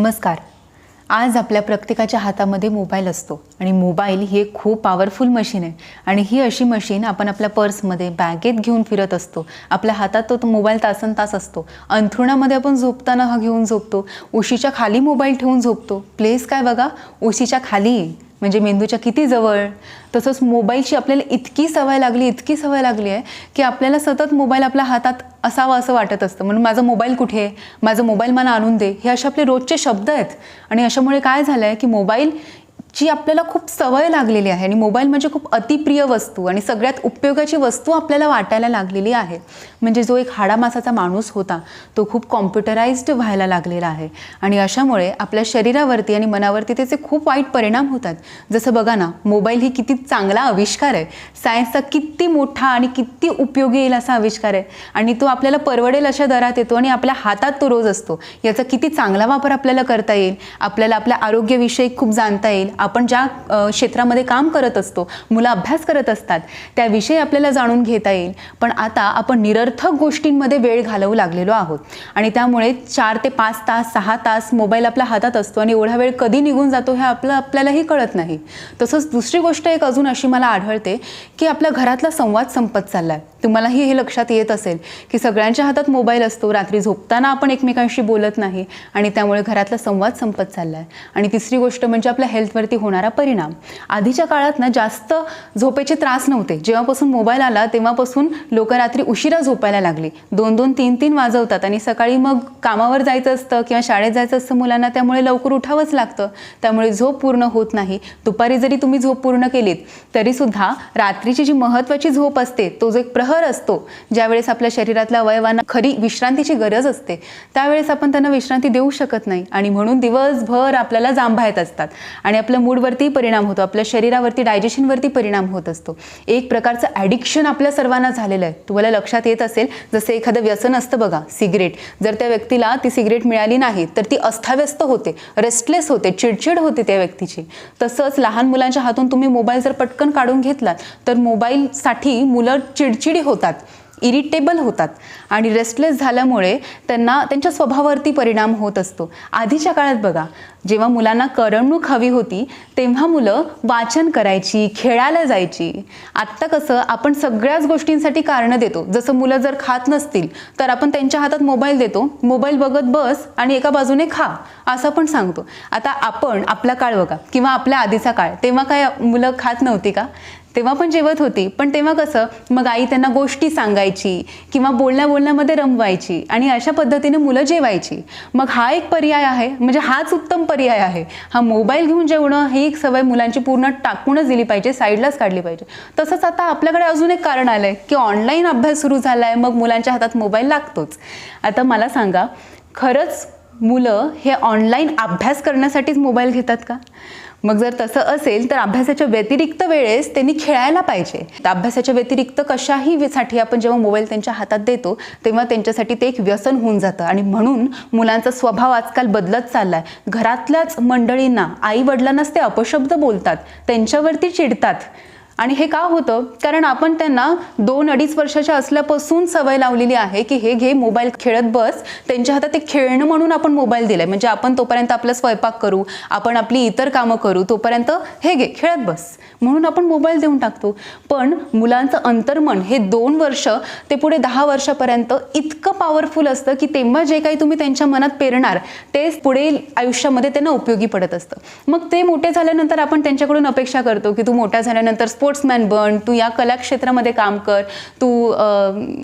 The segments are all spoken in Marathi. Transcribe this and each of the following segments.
नमस्कार. आज आपल्या प्रत्येकाच्या हातामध्ये मोबाईल असतो आणि मोबाईल ही एक खूप पॉवरफुल मशीन आहे आणि ही अशी मशीन आपण आपल्या पर्समध्ये बॅगेत घेऊन फिरत असतो. आपल्या हातात तो मोबाईल तासनतास असतो. अंथरुणामध्ये आपण झोपताना हा घेऊन झोपतो. उशीच्या खाली मोबाईल ठेवून झोपतो. प्लेस काय बघा, उशीच्या खाली म्हणजे मेंदूच्या किती जवळ. तसंच मोबाईलची आपल्याला इतकी सवय लागली आहे की आपल्याला सतत मोबाईल आपल्या हातात असावा असं वाटत असतं. म्हणून माझा मोबाईल कुठे आहे, माझा मोबाईल मला आणून दे, हे असे आपले रोजचे शब्द आहेत. आणि अशामुळे काय झालं आहे की मोबाईलची आपल्याला खूप सवय लागलेली आहे आणि मोबाईल म्हणजे खूप अतिप्रिय वस्तू आणि सगळ्यात उपयोगाची वस्तू आपल्याला वाटायला लागलेली आहे. म्हणजे जो एक हाडामासाचा माणूस होता तो खूप कॉम्प्युटराइज्ड व्हायला लागलेला आहे आणि अशामुळे आपल्या शरीरावरती आणि मनावरती त्याचे खूप वाईट परिणाम होतात. जसं बघा ना, मोबाईल ही किती चांगला आविष्कार आहे, सायन्सचा किती मोठा आणि किती उपयोगी येईल असा आविष्कार आहे आणि तो आपल्याला परवडेल अशा दरात येतो आणि आपल्या हातात तो रोज असतो. याचा किती चांगला वापर आपल्याला करता येईल, आपल्याला आपल्या आरोग्यविषयी खूप जाणता येईल. आपण ज्या क्षेत्रामध्ये काम करत असतो, मुलं अभ्यास करत असतात, त्याविषयी आपल्याला जाणून घेता येईल. पण आता आपण निरर्थक गोष्टींमध्ये वेळ घालवू लागलेलो आहोत आणि त्यामुळे 4 ते 5 तास 6 तास मोबाईल आपल्या हातात असतो आणि एवढा वेळ कधी निघून जातो हे आपल्यालाही कळत नाही. तसंच दुसरी गोष्ट एक अजून अशी मला आढळते की आपल्या घरातला संवाद संपत चालला आहे. तुम्हालाही हे लक्षात येत असेल की सगळ्यांच्या हातात मोबाईल असतो, रात्री झोपताना आपण एकमेकांशी बोलत नाही आणि त्यामुळे घरातला संवाद संपत चालला आहे. आणि तिसरी गोष्ट म्हणजे आपल्या हेल्थवरती होणारा परिणाम. आधीच्या काळात ना जास्त झोपेचे त्रास नव्हते. जेव्हापासून मोबाईल आला तेव्हापासून लोक रात्री उशिरा झोपायला लागली. 2-2, 3-3 वाजवतात आणि सकाळी मग कामावर जायचं असतं किंवा शाळेत जायचं असतं मुलांना, त्यामुळे लवकर उठावंच लागतं. त्यामुळे झोप पूर्ण होत नाही. दुपारी जरी तुम्ही झोप पूर्ण केलीत तरीसुद्धा रात्रीची जी महत्त्वाची झोप असते, तो जो एक प्रहर असतो, ज्यावेळेस आपल्या शरीरातल्या अवयवांना खरी विश्रांतीची गरज असते, त्यावेळेस आपण त्यांना विश्रांती देऊ शकत नाही आणि म्हणून दिवसभर आपल्याला जांभा येत असतात आणि आपल्या मूडवरती परिणाम होतो, आपल्या शरीरावरती डायजेशनवरती परिणाम होत असतो. एक प्रकारचं ॲडिक्शन आपल्या सर्वांना झालेलं आहे. तुम्हाला लक्षात येत असेल, जसं एखादं व्यसन असतं बघा, सिगरेट. जर त्या व्यक्तीला ती सिगरेट मिळाली नाही तर ती अस्ताव्यस्त होते, रेस्टलेस होते, चिडचिड होते त्या व्यक्तीची. तसंच लहान मुलांच्या हातून तुम्ही मोबाईल जर पटकन काढून घेतलात तर मोबाईलसाठी मुलं चिडचिडी होतात, इरिटेबल होतात आणि रेस्टलेस झाल्यामुळे त्यांना त्यांच्या स्वभावावरती परिणाम होत असतो. आधीच्या काळात बघा, जेव्हा मुलांना करमणूक हवी होती तेव्हा मुलं वाचन करायची, खेळायला जायची. आत्ता कसं आपण सगळ्याच गोष्टींसाठी कारणं देतो. जसं मुलं जर खात नसतील तर आपण त्यांच्या हातात मोबाईल देतो, मोबाईल बघत बस आणि एका बाजूने खा असं पण सांगतो. आता आपण आपला काळ बघा किंवा आपल्या आधीचा काळ, तेव्हा काय मुलं खात नव्हती का? तेव्हा पण जेवत होती, पण तेव्हा कसं मग आई त्यांना गोष्टी सांगायची किंवा बोलण्यामध्ये रमवायची आणि अशा पद्धतीने मुलं जेवायची. मग हा एक पर्याय आहे, म्हणजे हाच उत्तम पर्याय आहे. हा मोबाईल घेऊन जेवणं ही एक सवय मुलांची पूर्ण टाकूनच दिली पाहिजे, साईडलाच काढली पाहिजे. तसंच आता आपल्याकडे अजून एक कारण आलं आहे की ऑनलाईन अभ्यास सुरू झाला आहे, मग मुलांच्या हातात मोबाईल लागतोच. आता मला सांगा, खरंच मुलं हे ऑनलाईन अभ्यास करण्यासाठीच मोबाईल घेतात का? मग जर तसं असेल तर अभ्यासाच्या व्यतिरिक्त वेळेस त्यांनी खेळायला पाहिजे. अभ्यासाच्या व्यतिरिक्त कशाही साठी आपण जेव्हा मोबाईल त्यांच्या हातात देतो तेव्हा त्यांच्यासाठी ते एक व्यसन होऊन जातं आणि म्हणून मुलांचा स्वभाव आजकाल बदलत चालला आहे. घरातल्याच मंडळींना, आई वडिलांनाच ते अपशब्द बोलतात, त्यांच्यावरती चिडतात. आणि हे का होतं? कारण आपण त्यांना 2-2.5 वर्षाच्या असल्यापासून सवय लावलेली आहे की हे घे मोबाईल, खेळत बस. त्यांच्या हातात एक खेळणं म्हणून आपण मोबाईल दिलाय. म्हणजे आपण तोपर्यंत आपला स्वयंपाक करू, आपण आपली इतर कामं करू, तोपर्यंत हे घे खेळत बस म्हणून आपण मोबाईल देऊन टाकतो. पण मुलांचं अंतर्मन हे 2 वर्ष ते पुढे 10 वर्षापर्यंत इतकं पॉवरफुल असतं की तेव्हा जे काही तुम्ही त्यांच्या मनात पेरणार तेच पुढे आयुष्यामध्ये त्यांना उपयोगी पडत असतं. मग ते मोठे झाल्यानंतर आपण त्यांच्याकडून अपेक्षा करतो की तू मोठा झाल्यानंतर स्पोर्ट्समॅन बन, तू या कला क्षेत्रामध्ये काम कर, तू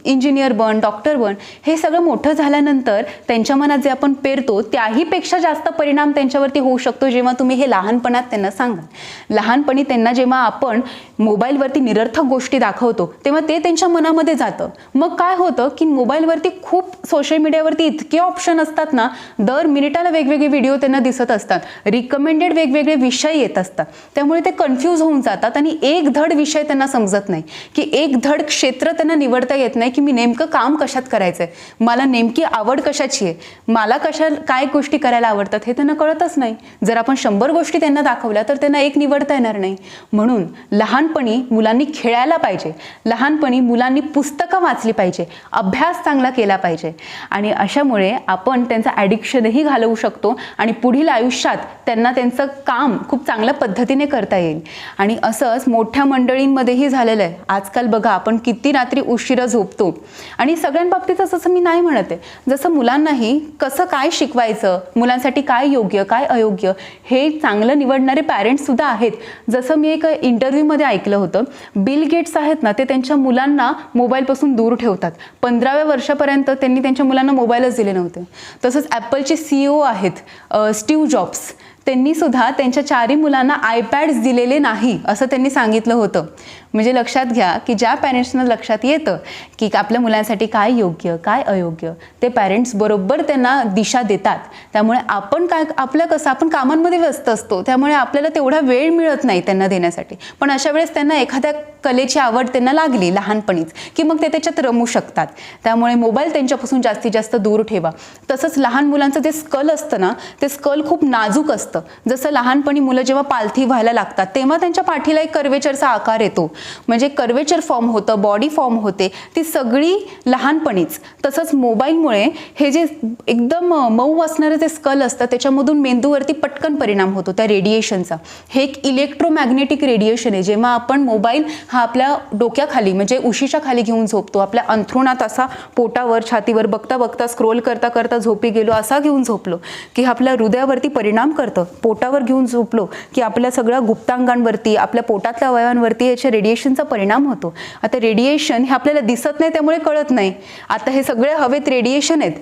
इंजिनियर बन, डॉक्टर बन. हे सगळं मोठं झाल्यानंतर त्यांच्या मनात जे आपण पेरतो त्याहीपेक्षा जास्त परिणाम त्यांच्यावरती होऊ शकतो जेव्हा तुम्ही हे लहानपणात त्यांना सांगाल. लहानपणी त्यांना जेव्हा आपण मोबाईलवरती निरर्थक गोष्टी दाखवतो तेव्हा ते त्यांच्या मनामध्ये जातं. मग काय होतं की मोबाईलवरती खूप सोशल मीडियावरती इतके ऑप्शन असतात ना, दर मिनिटाला वेगवेगळे व्हिडिओ त्यांना दिसत असतात, रिकमेंडेड वेगवेगळे विषय येत असतात. त्यामुळे ते कन्फ्यूज होऊन जातात आणि एक एक धड विषय त्यांना समजत नाही, की एक धड क्षेत्र त्यांना निवडता येत नाही, की मी नेमकं काम कशात करायचं आहे, मला नेमकी आवड कशाची आहे, मला काय गोष्टी करायला आवडतात हे त्यांना कळतच नाही. जर आपण 100 गोष्टी त्यांना दाखवल्या तर त्यांना एक निवडता येणार नाही. म्हणून लहानपणी मुलांनी खेळायला पाहिजे, लहानपणी मुलांनी पुस्तकं वाचली पाहिजे, अभ्यास चांगला केला पाहिजे आणि अशामुळे आपण त्यांचं ॲडिक्शनही घालवू शकतो आणि पुढील आयुष्यात त्यांना त्यांचं काम खूप चांगल्या पद्धतीने करता येईल. आणि असंच मोठ्या मंडळींमध्येही झालेलं आहे. आजकाल बघा आपण किती रात्री उशिरा झोपतो आणि सगळ्यांबाबतीतच असं मी नाही म्हणत आहे, जसं मुलांनाही कसं काय शिकवायचं, मुलांसाठी काय योग्य काय अयोग्य हे चांगलं निवडणारे पॅरेंट्स सुद्धा आहेत. जसं मी एक इंटरव्ह्यूमध्ये ऐकलं होतं, बिल गेट्स आहेत ना, ते त्यांच्या मुलांना मोबाईलपासून दूर ठेवतात. 15व्या वर्षापर्यंत त्यांनी त्यांच्या मुलांना मोबाईलच दिले नव्हते. तसंच ॲपलचे CEO आहेत स्टीव्ह जॉब्स, त्यांनी सुद्धा त्यांच्या 4ही मुलांना आयपॅड्स दिलेले नाही असं त्यांनी सांगितलं होतं. म्हणजे लक्षात घ्या की ज्या पॅरेंट्सना लक्षात येतं की आपल्या मुलांसाठी काय योग्य काय अयोग्य, ते पॅरेंट्स बरोबर त्यांना दिशा देतात. त्यामुळे आपण कसं आपण कामांमध्ये व्यस्त असतो, त्यामुळे आपल्याला तेवढा वेळ मिळत नाही त्यांना देण्यासाठी. पण अशा वेळेस त्यांना एखाद्या कलेची आवड त्यांना लागली लहानपणीच की मग ते त्याच्यात रमू शकतात. त्यामुळे मोबाईल त्यांच्यापासून जास्तीत जास्त दूर ठेवा. तसंच लहान मुलांचं जे स्कल असतं ना, ते स्कल खूप नाजूक असतं. जसं लहानपणी मुलं जेव्हा पालथी व्हायला लागतात तेव्हा त्यांच्या पाठीला एक कर्वेचरचा आकार येतो, म्हणजे कर्वेचर फॉर्म होतं, बॉडी फॉर्म होते, ती सगळी लहानपणीच. तसंच मोबाईलमुळे हे जे एकदम मऊ असणारं जे स्कल असतं त्याच्यामधून मेंदूवरती पटकन परिणाम होतो त्या रेडिएशनचा. हे एक इलेक्ट्रोमॅग्नेटिक रेडिएशन आहे. जेव्हा आपण मोबाईल हा आपल्या डोक्याखाली म्हणजे उशीच्या खाली घेऊन झोपतो, आपल्या अंथरुणात असा पोटावर छातीवर बघता बघता स्क्रोल करता करता झोपी गेलो असा घेऊन झोपलो की आपल्या हृदयावरती परिणाम करतं. पोटावर घेऊन झोपलो की आपल्या सगळ्या गुप्तांगांवरती आपल्या पोटातल्या अवयवांवरती याच्या रेडिएशनचा परिणाम होतो. आता रेडिएशन हे आपल्याला दिसत नाही त्यामुळे कळत नाही. आता हे सगळे हवेत रेडिएशन आहेत.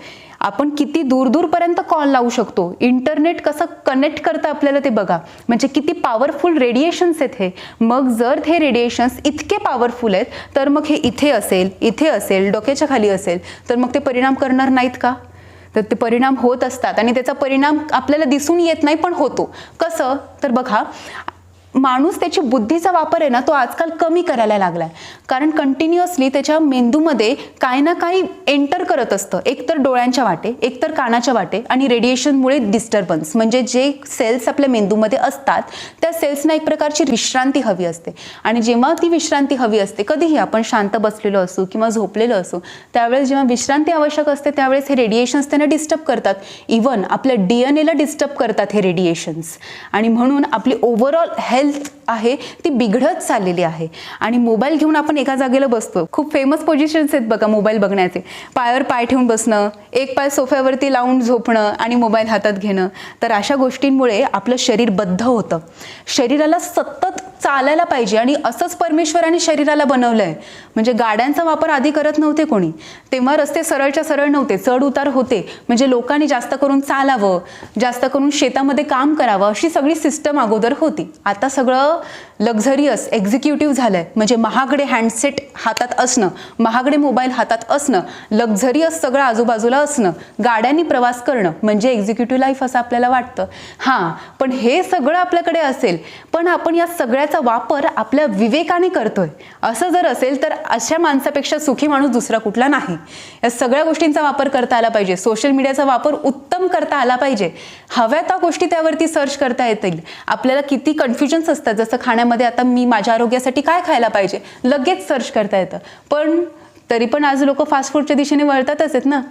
आपण किती दूर दूरपर्यंत कॉल लावू शकतो, इंटरनेट कसं कनेक्ट करतं आपल्याला ते बघा, म्हणजे किती पॉवरफुल रेडिएशन्स आहेत हे. मग जर हे रेडिएशन्स इतके पॉवरफुल आहेत तर मग हे इथे असेल डोक्याच्या खाली असेल तर मग ते परिणाम करणार नाहीत का? तर ते परिणाम होत असतात आणि त्याचा परिणाम आपल्याला दिसून येत नाही पण होतो. कसं तर बघा, माणूस त्याची बुद्धीचा वापर आहे ना तो आजकाल कमी करायला लागलाय, कारण कंटिन्युअसली त्याच्या मेंदूमध्ये काही ना काही एंटर करत असतं, एकतर डोळ्यांच्या वाटे एकतर कानाच्या वाटे, आणि रेडिएशनमुळे डिस्टर्बन्स म्हणजे जे सेल्स आपल्या मेंदूमध्ये असतात त्या सेल्सना एक प्रकारची विश्रांती हवी असते. आणि जेव्हा ती विश्रांती हवी असते, कधीही आपण शांत बसलेलो असू किंवा झोपलेलो असू, त्यावेळेस जेव्हा विश्रांती आवश्यक असते त्यावेळेस हे रेडिएशन्स त्यांना डिस्टर्ब करतात. इव्हन आपल्या DNA ला डिस्टर्ब करतात हे रेडिएशन्स. आणि म्हणून आपली ओव्हरऑल हेल्थ आहे ती बिघडत चाललेली आहे. आणि मोबाईल घेऊन आपण एका जागेला बसतो. खूप फेमस पोझिशन्स आहेत बघा मोबाईल बघण्याचे. पायावर पाय ठेवून बसणं, एक पाय सोफ्यावरती लावून झोपणं आणि मोबाईल हातात घेणं. तर अशा गोष्टींमुळे आपलं शरीर बद्ध होतं. शरीराला सतत चालायला पाहिजे आणि असंच परमेश्वराने शरीराला बनवलंय. म्हणजे गाड्यांचा वापर आधी करत नव्हते कोणी, तेव्हा रस्ते सरळच्या सरळ नव्हते, चढ उतार होते. म्हणजे लोकांनी जास्त करून चालावं, जास्त करून शेतामध्ये काम करावं अशी सगळी सिस्टम अगोदर होती. आता सगळं लक्झरियस एक्झिक्युटिव्ह झालंय. म्हणजे महागडे हँडसेट हातात असणं, महागडे मोबाईल हातात असणं, लक्झरियस सगळं आजूबाजूला असणं, गाड्यांनी प्रवास करणं म्हणजे एक्झिक्युटिव्ह लाईफ असं आपल्याला वाटतं. हां, पण हे सगळं आपल्याकडे असेल पण आपण या सगळ्याचा वापर आपल्या विवेकाने करतोय असं जर असेल तर अशा माणसापेक्षा सुखी माणूस दुसरा कुठला नाही. या सगळ्या गोष्टींचा वापर करता आला पाहिजे. सोशल मीडियाचा वापर उत्तम करता आला पाहिजे. हव्या त्या गोष्टी त्यावरती सर्च करता येतील. आपल्याला किती कन्फ्युजन्स असतात, जसं खाण्यामध्ये आता मी माझ्या आरोग्यासाठी काय खायला पाहिजे लगेच सर्च करता येतं. पण तरी पण आज लोक फास्ट फूडच्या दिशेने वळतातच आहेत ना.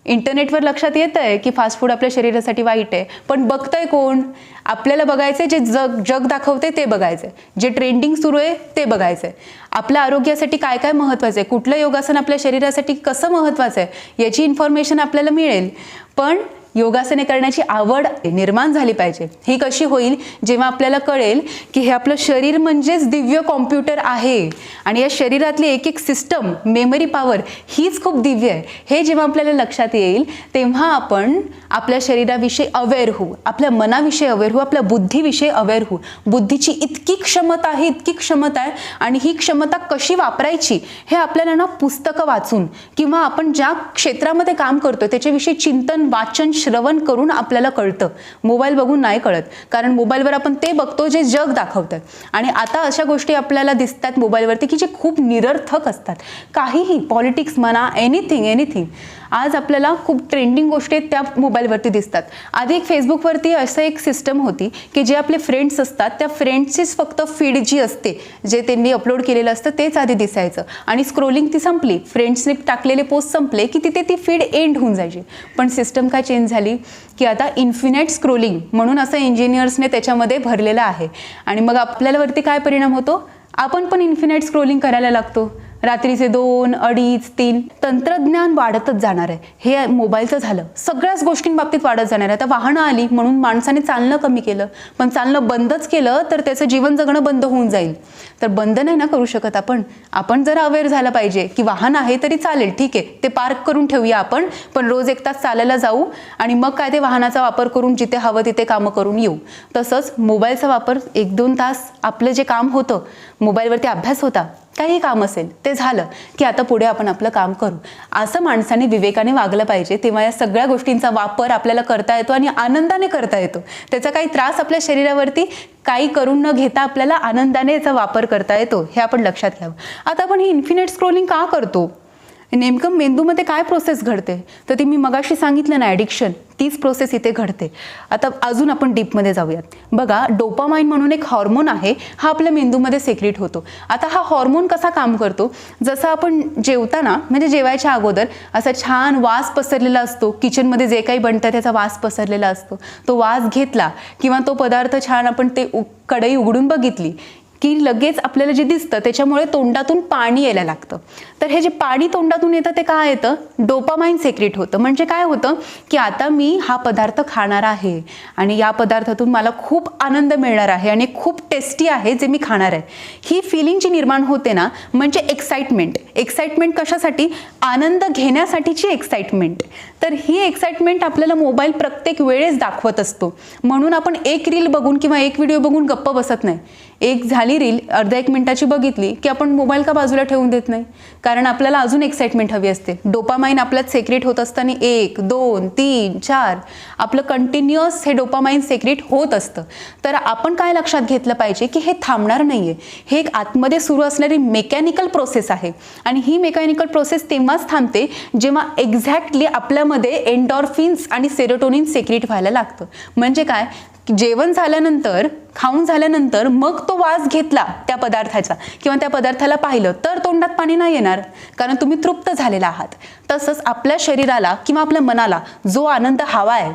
इंटरनेटवर लक्षात येत आहे की फास्ट फूड आपल्या शरीरासाठी वाईट आहे, पण बघतंय कोण? आपल्याला बघायचंय जे जग दाखवते ते बघायचंय, जे ट्रेंडिंग सुरू आहे ते बघायचंय. आपल्या आरोग्यासाठी काय काय महत्त्वाचं आहे, कुठलं योगासन आपल्या शरीरासाठी कसं महत्त्वाचं आहे याची इन्फॉर्मेशन आपल्याला मिळेल. पण योगासने करण्याची आवड निर्माण झाली पाहिजे. ही कशी होईल? जेव्हा आपल्याला कळेल की हे आपलं शरीर म्हणजेच दिव्य कॉम्प्युटर आहे आणि या शरीरातली एक एक सिस्टम, मेमरी पॉवर हीच खूप दिव्य आहे. हे जेव्हा आपल्याला लक्षात येईल तेव्हा आपण आपल्या शरीराविषयी अवेअर होऊ, आपल्या मनाविषयी अवेअर होऊ, आपल्या बुद्धीविषयी अवेअर होऊ. बुद्धीची इतकी क्षमता आहे, इतकी क्षमता आहे, आणि ही क्षमता कशी वापरायची हे आपल्याला ना पुस्तकं वाचून किंवा आपण ज्या क्षेत्रामध्ये काम करतो त्याच्याविषयी चिंतन, वाचन, श्रवण करून आपल्याला कळतं, मोबाईल बघून नाही कळत. कारण मोबाईलवर आपण ते बघतो जे जग दाखवतात. आणि आता अशा गोष्टी आपल्याला दिसतात मोबाईलवरती की जे खूप निरर्थक असतात. काहीही, पॉलिटिक्स म्हणा, एनिथिंग. आज आपल्याला खूप ट्रेंडिंग गोष्टी आहेत त्या मोबाईलवरती दिसतात. आधी एक फेसबुकवरती असं एक सिस्टम होती की जे आपले फ्रेंड्स असतात त्या फ्रेंड्सचीच फक्त फीड जी असते, जे त्यांनी अपलोड केलेलं असतं तेच आधी दिसायचं. आणि स्क्रोलिंग ती संपली, फ्रेंड्सने टाकलेले पोस्ट संपले की तिथे ती फीड एंड होऊन जायची. पण सिस्टम काय चेंज झाली की आता इन्फिनाइट स्क्रोलिंग म्हणून असं इंजिनियर्सने त्याच्यामध्ये भरलेलं आहे. आणि मग आपल्यावरती काय परिणाम होतो, आपण पण इन्फिनाइट स्क्रोलिंग करायला लागतो. रात्रीचे 2, 2:30, 3 तंत्रज्ञान वाढतच जाणार आहे. हे मोबाईलचं झालं, सगळ्याच गोष्टींबाबतीत वाढत जाणार आहे. आता वाहनं आली म्हणून माणसाने चालणं कमी केलं, पण चालणं बंदच केलं तर त्याचं जीवन जगणं बंद होऊन जाईल. तर बंद नाही ना करू शकत आपण जरा अवेअर झालं पाहिजे की वाहन आहे तरी चालेल, ठीक आहे, ते पार्क करून ठेवूया आपण, पण रोज 1 तास चालायला जाऊ आणि मग काय ते वाहनाचा वापर करून जिथे हवं तिथे कामं करून येऊ. तसंच मोबाईलचा वापर 1-2 तास आपलं जे काम होतं, मोबाईलवरती अभ्यास होता, काही काम असेल ते झालं की आता पुढे आपण आपलं काम करू, असं माणसाने विवेकाने वागलं पाहिजे. तेव्हा या सगळ्या गोष्टींचा वापर आपल्याला करता येतो आणि आनंदाने करता येतो. त्याचा काही त्रास आपल्या शरीरावरती काही करून न घेता आपल्याला आनंदाने याचा वापर करता येतो, हे आपण लक्षात घ्यावं. आता आपण ही इन्फिनिट स्क्रोलिंग का करतो, नेमकं मेंदूमध्ये काय प्रोसेस घडते, तर ती मी मगाशी सांगितलं ना, ॲडिक्शन, तीच प्रोसेस इथे घडते. आता अजून आपण डीपमध्ये जाऊयात. बघा, डोपामाइन म्हणून एक हॉर्मोन आहे, हा आपल्या मेंदूमध्ये सेक्रेट होतो. आता हा हॉर्मोन कसा काम करतो, जसं आपण जेवताना म्हणजे जेवायच्या अगोदर असा छान वास पसरलेला असतो, किचनमध्ये जे काही बनतं त्याचा वास पसरलेला असतो, तो वास घेतला किंवा तो पदार्थ छान आपण ते कढई उघडून बघितली की लगेच आपल्याला जे दिसतं त्याच्यामुळे तोंडातून पाणी यायला लागतं. तर हे जे पाणी तोंडातून येतं ते काय येतं, डोपामाइन सेक्रेट होतं. म्हणजे काय होतं की आता मी हा पदार्थ खाणार आहे आणि या पदार्थातून मला खूप आनंद मिळणार आहे आणि खूप टेस्टी आहे जे मी खाणार आहे. ही फिलिंग जी निर्माण होते ना, म्हणजे एक्साइटमेंट कशासाठी, आनंद घेण्यासाठीची एक्साइटमेंट. तर ही एक्साइटमेंट आपल्याला मोबाईल प्रत्येक वेळेस दाखवत असतो. म्हणून आपण एक रील बघून किंवा एक व्हिडिओ बघून गप्प बसत नाही. एक झाली रील, अर्ध्या 1 मिनिटाची बघितली की आपण मोबाईल का बाजूला ठेवून देत नाही, कारण आपल्याला अजून एक्साइटमेंट हवी असते. डोपामाइन आपल्यात सेक्रेट होत असताना 1, 2, 3, 4 आपलं कंटिन्युअस हे डोपामाइन सेक्रेट होत असतं. तर आपण काय लक्षात घेतलं पाहिजे की हे थांबणार नाहीये, हे एक आतमध्ये सुरू असणारी मेकॅनिकल प्रोसेस आहे. आणि ही मेकॅनिकल प्रोसेस तेव्हाच थांबते जेव्हा एक्झॅक्टली आपल्यामध्ये एन्डॉर्फिन्स आणि सेरोटोनिन सेक्रेट व्हायला लागतं. म्हणजे काय, जेवण झाल्यानंतर, खाऊन झाल्यानंतर मग तो वास घेतला त्या पदार्थाचा किंवा त्या पदार्थाला पाहिलं तर तोंडात पाणी नाही येणार, कारण तुम्ही तृप्त झालेला आहात. तसंच आपल्या शरीराला किंवा आपल्या मनाला जो आनंद हवा आहे,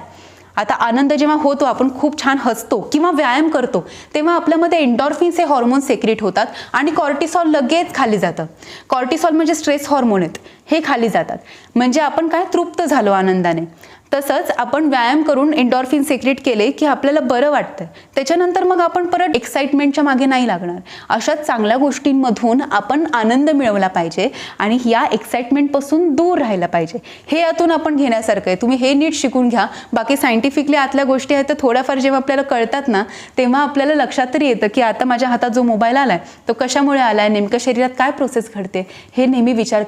आता आनंद जेव्हा होतो, आपण खूप छान हसतो किंवा व्यायाम करतो, तेव्हा आपल्यामध्ये एन्डॉर्फिन्स हे हॉर्मोन सेक्रेट होतात आणि कॉर्टिसॉल लगेच खाली जातं. कॉर्टिसॉल म्हणजे स्ट्रेस हॉर्मोन आहेत, हे खाली जातात. म्हणजे आपण काय, तृप्त झालो आनंदाने. तसंच आपण व्यायाम करून एन्डॉर्फिन सेक्रेट केले की आपल्याला बरं वाटतं, त्याच्यानंतर मग आपण परत एक्साइटमेंटच्या मागे नाही लागणार. अशा चांगल्या गोष्टींमधून आपण आनंद मिळवला पाहिजे आणि या एक्साइटमेंटपासून दूर राहायला पाहिजे. हे यातून आपण घेण्यासारखं आहे. तुम्ही हे नीट शिकून घ्या. बाकी सायंटिफिकली आतल्या गोष्टी आहेत तर थोड्याफार जेव्हा आपल्याला कळतात ना, तेव्हा आपल्याला लक्षात तरी येतं की आता माझ्या हातात जो मोबाईल आलाय तो कशामुळे आलाय, नेमकं शरीरात काय प्रोसेस घडते, हे नेहमी विचार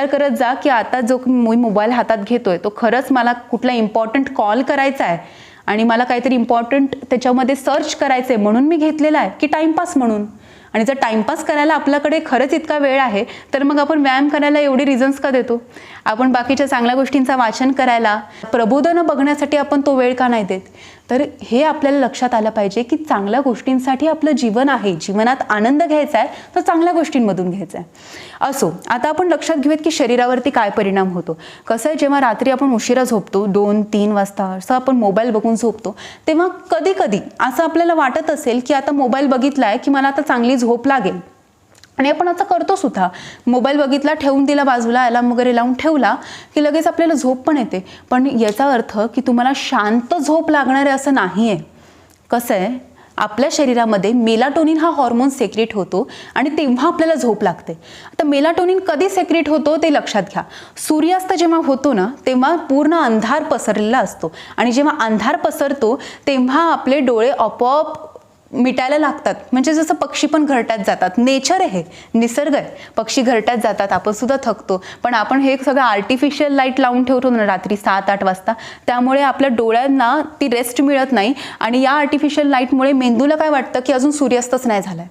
करत जा की आता जो मी मोबाईल हातात घेतोय तो खरंच मला कुठला इम्पॉर्टंट कॉल करायचा आहे आणि मला काहीतरी इम्पॉर्टंट त्याच्यामध्ये सर्च करायचं आहे म्हणून मी घेतलेला आहे, की टाइमपास म्हणून. आणि जर टाइमपास करायला आपल्याकडे खरंच इतका वेळ आहे तर मग आपण व्यायाम करायला एवढी रिझन्स का देतो. आपण बाकीच्या चांगल्या गोष्टींचा वाचन करायला, प्रबोधन बघण्यासाठी आपण तो वेळ का नाही देत. तर हे आपल्याला लक्षात आलं पाहिजे की चांगल्या गोष्टींसाठी आपलं जीवन आहे. जीवनात आनंद घ्यायचा आहे तर चांगल्या गोष्टींमधून घ्यायचा आहे. असो, आता आपण लक्षात घेऊयात की शरीरावरती काय परिणाम होतो. कसं आहे, जेव्हा रात्री आपण उशिरा झोपतो, 2-3 वाजता असं आपण मोबाईल बघून झोपतो, तेव्हा कधी कधी असं आपल्याला वाटत असेल की आता मोबाईल बघितलाय की मला आता चांगली झोप लागेल आणि आपण आता करतो सुद्धा. मोबाईल बघितला, ठेवून दिला बाजूला, अलार्म वगैरे लावून ठेवला की लगेच आपल्याला झोप पण येते. पण याचा अर्थ की तुम्हाला शांत झोप लागणार आहे असं नाही आहे. कसं आहे, आपल्या शरीरामध्ये मेलाटोनिन हा हॉर्मोन सेक्रेट होतो आणि तेव्हा आपल्याला झोप लागते. आता मेलाटोनिन कधी सेक्रेट होतो ते लक्षात घ्या. सूर्यास्त जेव्हा होतो ना तेव्हा पूर्ण अंधार पसरलेला असतो आणि जेव्हा अंधार पसरतो तेव्हा आपले डोळे आपोआप मिटायला लागतात. म्हणजे जसं पक्षी पण घरट्यात जातात, नेचर आहे, निसर्ग आहे, पक्षी घरट्यात जातात, आपण सुद्धा थकतो. पण आपण हे सगळं आर्टिफिशियल लाईट लावून ठेवतो ना रात्री 7-8 वाजता, त्यामुळे आपल्या डोळ्यांना ती रेस्ट मिळत नाही. आणि या आर्टिफिशियल लाईटमुळे मेंदूला काय वाटतं की अजून सूर्यास्तच नाही झालाय.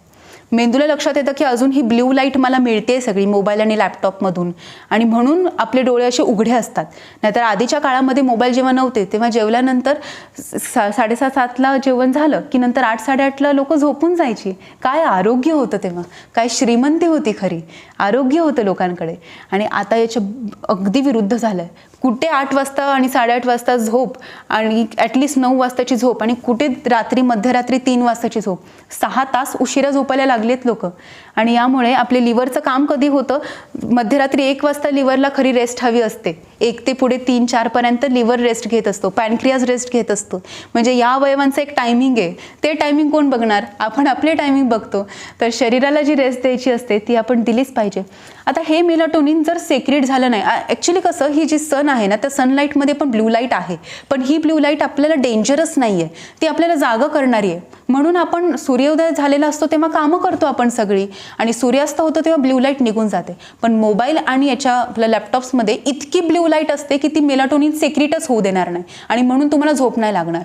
मेंदूला लक्षात येतं की अजून ही ब्ल्यू लाईट मला मिळते सगळी मोबाईल आणि लॅपटॉपमधून, आणि म्हणून आपले डोळे असे उघडे असतात. नाहीतर आधीच्या काळामध्ये मोबाईल जेव्हा नव्हते तेव्हा जेवल्यानंतर 7:30-7ला जेवण झालं की नंतर 8-8:30ला लोक झोपून जायची. काय आरोग्य होतं तेव्हा, काय श्रीमंती होती, खरी आरोग्य होतं लोकांकडे. आणि आता याच्या अगदी विरुद्ध झालंय. कुठे 8 वाजता आणि 8:30 वाजता झोप आणि ॲटलिस्ट 9 वाजताची झोप, आणि कुठे रात्री मध्यरात्री 3 वाजताची झोप. 6 तास उशिरा झोपायला लागलेत लोक. आणि यामुळे आपले लिव्हरचं काम कधी होतं, मध्यरात्री 1 वाजता लिव्हरला खरी रेस्ट हवी असते. 1 ते पुढे 3-4 पर्यंत लिव्हर रेस्ट घेत असतो, पॅनक्रियाज रेस्ट घेत असतो. म्हणजे या अवयवांचं एक टायमिंग आहे. ते टायमिंग कोण बघणार, आपण आपले टायमिंग बघतो. तर शरीराला जी रेस्ट द्यायची असते ती आपण दिलीच पाहिजे. आता हे मेलाटोनिन जर सेक्रेट झालं नाही, ॲक्च्युली कसं, ही जी सन आहे ना, त्या सनलाईटमध्ये पण ब्ल्यू लाईट आहे, पण ही ब्ल्यू लाईट आपल्याला डेंजरस नाही आहे, ती आपल्याला जागं करणारी आहे. म्हणून आपण सूर्योदय झालेला असतो तेव्हा कामं करतो आपण सगळी, आणि सूर्यास्त होतो तेव्हा ब्ल्यू लाईट निघून जाते. पण मोबाईल आणि याच्या आपल्या लॅपटॉप्समध्ये इतकी ब्ल्यू लाईट असते की ती मेलाटोनिन सेक्रेटच होऊ देणार नाही, आणि म्हणून तुम्हाला झोप नाही लागणार.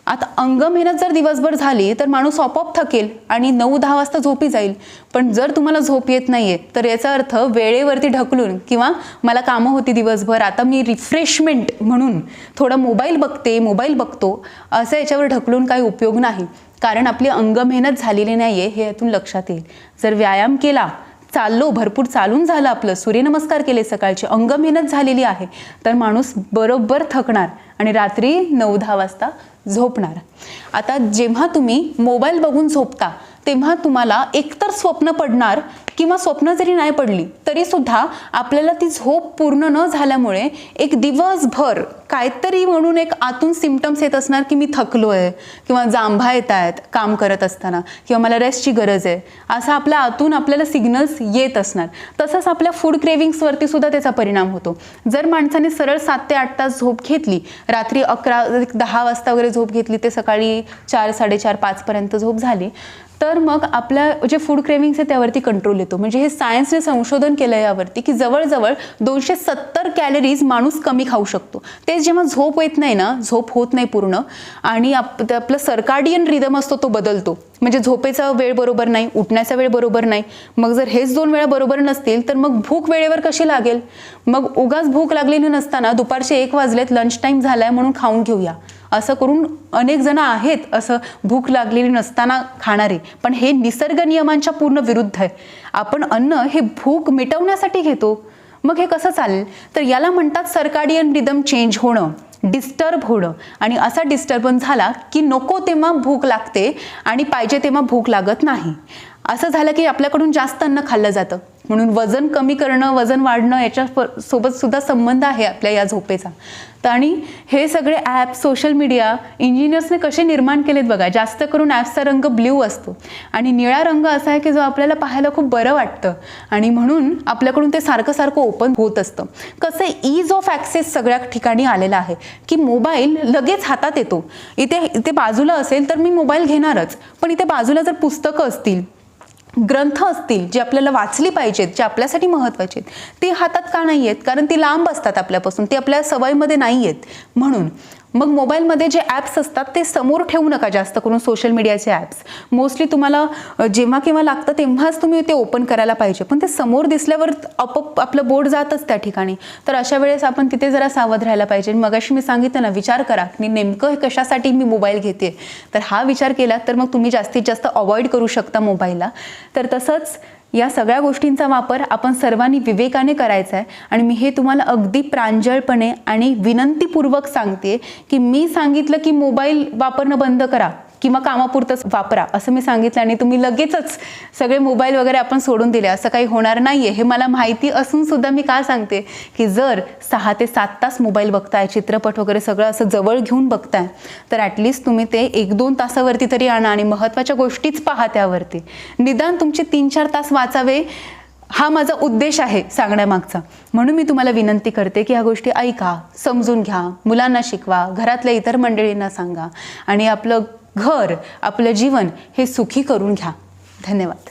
आता अंग मेहनत जर दिवसभर झाली तर माणूस आपोआप थकेल आणि 9-10 वाजता झोपी जाईल. पण जर तुम्हाला झोप येत नाहीये तर याचा अर्थ वेळेवरती ढकलून, किंवा मला कामं होती दिवसभर, आता मी रिफ्रेशमेंट म्हणून थोडा मोबाईल बघतो, असं याच्यावर ढकलून काही उपयोग नाही. कारण आपली अंग मेहनत झालेली नाहीये हे यातून लक्षात येईल. जर व्यायाम केला, भरपूर चालून झालं, आपलं सूर्यनमस्कार केले सकाळचे, अंग मेहनत झालेली आहे, तर माणूस बरोबर थकणार आणि रात्री 9-10 वाजता झोपणार. आता जेव्हा तुम्ही मोबाईल बघून झोपता तेव्हा तुम्हाला एकतर स्वप्न पडणार, किंवा स्वप्न जरी नाही पडली तरी सुद्धा आपल्याला ती झोप पूर्ण न झाल्यामुळे एक दिवसभर काहीतरी म्हणून एक आतून सिम्पटम्स येत असणार की मी थकलोय, किंवा जांभा येत आहेत काम करत असताना, किंवा मला रेस्टची गरज आहे, असा आपल्या आतून आपल्याला सिग्नल्स येत असणार. तसंच आपल्या फूड क्रेविंग्सवरती सुद्धा त्याचा परिणाम होतो. जर माणसाने सरळ 7 ते 8 तास झोप घेतली, रात्री 11-10 वाजता वगैरे झोप घेतली, ते सकाळी 4-4:30-5 पर्यंत झोप झाली, तर मग आपल्या जे फूड क्रेविंग्स आहे त्यावरती कंट्रोल येतो. म्हणजे हे सायन्सने संशोधन केलं यावरती की जवळजवळ 270 कॅलरीज माणूस कमी खाऊ शकतो. ते जेव्हा झोप येत नाही ना, झोप होत नाही पूर्ण, आणि आपलं सर्काडियन रिदम असतो तो बदलतो. म्हणजे झोपेचा वेळ बरोबर नाही, उठण्याचा वेळ बरोबर नाही. मग जर हेच 2 वेळा बरोबर नसतील तर मग भूक वेळेवर कशी लागेल. मग उगाच भूक लागलेली नसताना दुपारचे 1 वाजलेत, लंच टाईम झालाय म्हणून खाऊन घेऊया, असं करून अनेक जण आहेत, असं भूक लागलेली नसताना खाणारे. पण हे निसर्ग नियमांच्या पूर्ण विरुद्ध आहे. आपण अन्न हे भूक मिटवण्यासाठी घेतो, मग हे कसं चालेल. तर याला म्हणतात सर्काडियन रिदम चेंज होणं, डिस्टर्ब होणं. आणि असा डिस्टर्बन्स झाला की नको तेव्हा भूक लागते आणि पाहिजे तेव्हा भूक लागत नाही. असं झालं की आपल्याकडून जास्त अन्न खाल्लं जातं, म्हणून वजन कमी करणं, वजन वाढणं याच्या सोबत सुद्धा संबंध आहे आपल्या या झोपेचा. आणि हे सगळे ॲप, सोशल मीडिया इंजिनियर्सने कसे निर्माण केलेत बघा. जास्त करून ॲप्सचा रंग ब्ल्यू असतो आणि निळा रंग असा आहे की जो आपल्याला पाहायला खूप बरं वाटतं, आणि म्हणून आपल्याकडून ते सारखं ओपन होत असतं. कसं ईज ऑफ ॲक्सेस सगळ्या ठिकाणी आलेला आहे की मोबाईल लगेच हातात येतो. इथे बाजूला असेल तर मी मोबाईल घेणारच, पण इथे बाजूला जर पुस्तकं असतील, ग्रंथ असतील जे आपल्याला वाचली पाहिजेत, जे आपल्यासाठी महत्त्वाचे आहेत, ती हातात का नाही आहेत, कारण ती लांब असतात आपल्यापासून, ती आपल्या सवयीमध्ये नाही आहेत. म्हणून मग मोबाईलमध्ये जे ॲप्स असतात ते समोर ठेवू नका. जास्त करून सोशल मीडियाचे ॲप्स मोस्टली तुम्हाला जेव्हा केव्हा लागतं तेव्हाच तुम्ही ते ओपन करायला पाहिजे, पण ते समोर दिसल्यावर आपोआप आपलं बोट जातच त्या ठिकाणी. तर अशा वेळेस आपण तिथे जरा सावध राहायला पाहिजे. मगाशी मी सांगितलं ना, विचार करा की नेमकं कशासाठी मी मोबाईल घेते. तर हा विचार केला तर मग तुम्ही जास्तीत जास्त अवॉइड करू शकता मोबाईलला. तर तसंच या सगळ्या गोष्टींचा वापर आपण सर्वांनी विवेकाने करायचा आहे. आणि मी हे तुम्हाला अगदी प्रांजळपणे आणि विनंतीपूर्वक सांगते की मी सांगितलं की मोबाईल वापरणं बंद करा किंवा कामापुरतंच वापरा असं मी सांगितलं आणि तुम्ही लगेचच सगळे मोबाईल वगैरे आपण सोडून दिले, असं काही होणार नाहीये. हे मला माहिती असून सुद्धा मी का सांगते की जर 6 ते 7 तास मोबाईल बघताय, चित्रपट वगैरे सगळं असं जवळ घेऊन बघताय, तर ॲटलिस्ट तुम्ही ते 1-2 तासावरती तरी आणा आणि महत्त्वाच्या गोष्टीच पहा त्यावरती. निदान तुमचे 3-4 तास वाचावे हा माझा उद्देश आहे सांगण्यामागचा. म्हणून मी तुम्हाला विनंती करते की ह्या गोष्टी ऐका, समजून घ्या, मुलांना शिकवा, घरातल्या इतर मंडळींना सांगा आणि आपलं घर, आपलं जीवन हे सुखी करून घ्या. धन्यवाद.